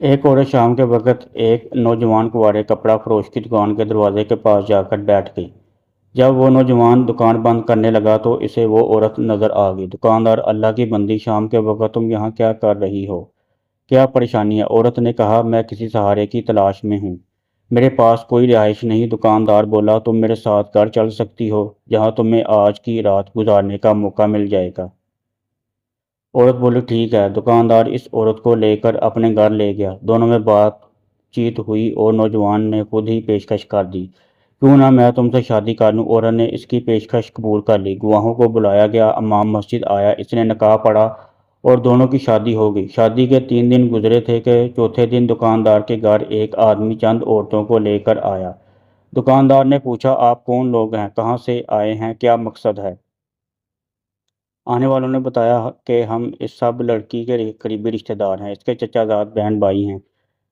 एक औरत शाम के वक़्त एक नौजवान कुंवारे कपड़ा फरोश की दुकान के दरवाजे के पास जाकर बैठ गई। जब वो नौजवान दुकान बंद करने लगा तो इसे वो औरत नज़र आ गई। दुकानदार: अल्लाह की बंदी, शाम के वक़्त तुम यहाँ क्या कर रही हो? क्या परेशानी है? औरत ने कहा, मैं किसी सहारे की तलाश में हूँ। मेरे पास कोई रिहाइश नहीं। दुकानदार बोला, तुम मेरे साथ घर चल सकती हो, जहाँ तुम्हें आज की रात गुजारने का मौका मिल जाएगा। औरत बोली, ठीक है। दुकानदार इस औरत को लेकर अपने घर ले गया। दोनों में बातचीत हुई और नौजवान ने खुद ही पेशकश कर दी, क्यों ना मैं तुमसे शादी कर लूं। औरत ने इसकी पेशकश कबूल कर ली। गवाहों को बुलाया गया। इमाम मस्जिद आया, इसने निकाह पढ़ा और दोनों की शादी हो गई। शादी के 3 दिन गुजरे थे कि चौथे दिन दुकानदार के घर एक आदमी चंद औरतों को लेकर आया। दुकानदार ने पूछा, आप कौन लोग हैं, कहाँ से आए हैं, क्या मकसद है? आने वालों ने बताया कि हम इस सब लड़की के करीबी रिश्तेदार हैं, इसके चचाजाद बहन भाई हैं।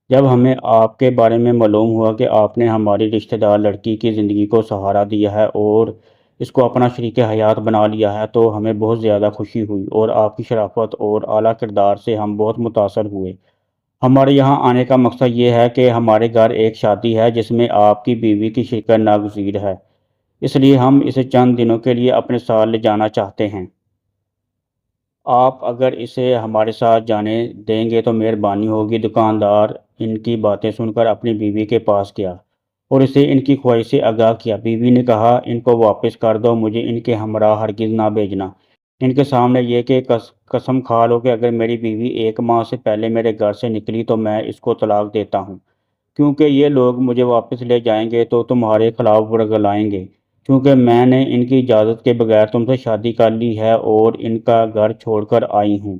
जब हमें आपके बारे में मालूम हुआ कि आपने हमारी रिश्तेदार लड़की की ज़िंदगी को सहारा दिया है और इसको अपना शरीक हयात बना लिया है, तो हमें बहुत ज़्यादा खुशी हुई और आपकी शराफत और आला किरदार से हम बहुत मुतासर हुए। हमारे यहाँ आने का मकसद ये है कि हमारे घर एक शादी है जिसमें आपकी बीवी की शिरकत नागज़ीर है, इसलिए हम इसे चंद दिनों के लिए अपने साथ ले जाना चाहते हैं। आप अगर इसे हमारे साथ जाने देंगे तो मेहरबानी होगी। दुकानदार इनकी बातें सुनकर अपनी बीवी के पास गया और इसे इनकी ख्वाहिश से आगाह किया। बीवी ने कहा, इनको वापस कर दो, मुझे इनके हमरा हरगिज़ ना भेजना। इनके सामने ये कि कसम खा लो कि अगर मेरी बीवी 1 माह से पहले मेरे घर से निकली तो मैं इसको तलाक देता हूँ, क्योंकि ये लोग मुझे वापस ले जाएंगे तो तुम्हारे खिलाफ वर्गलाएंगे, क्योंकि मैंने इनकी इजाज़त के बगैर तुमसे शादी कर ली है और इनका घर छोड़कर आई हूँ।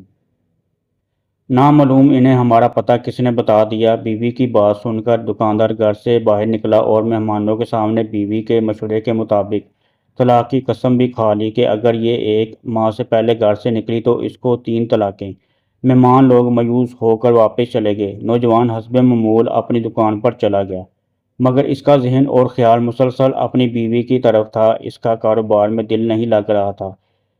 नामालूम इन्हें हमारा पता किसने बता दिया। बीवी की बात सुनकर दुकानदार घर से बाहर निकला और मेहमानों के सामने बीवी के मशवरे के मुताबिक तलाक की कसम भी खा ली कि अगर ये 1 माह से पहले घर से निकली तो इसको 3 तलाकें। मेहमान लोग मायूस होकर वापस चले गए। नौजवान हस्बे मामूल अपनी दुकान पर चला गया, मगर इसका जहन और ख्याल मुसलसल अपनी बीवी की तरफ था। इसका कारोबार में दिल नहीं लग रहा था।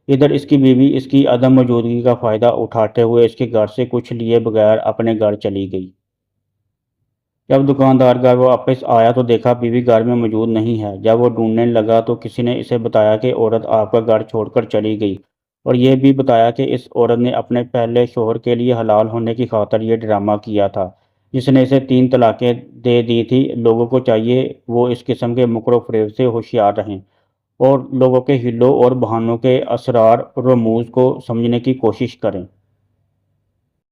इधर इसकी बीवी इसकी अदम मौजूदगी का फ़ायदा उठाते हुए इसके घर से कुछ लिए बगैर अपने घर चली गई। जब दुकानदार घर वापस आया तो देखा बीवी घर में मौजूद नहीं है। जब वो ढूंढने लगा तो किसी ने इसे बताया कि औरत आपका घर छोड़कर चली गई, और ये भी बताया कि इस औरत ने अपने पहले शौहर के लिए हलाल होने की खातिर ये ड्रामा किया था, जिसने इसे 3 तलाकें दे दी थी। लोगों को चाहिए वो इस किस्म के मुकरो फरेब से होशियार रहें और लोगों के हिलों और बहानों के असरार और रमूज़ को समझने की कोशिश करें।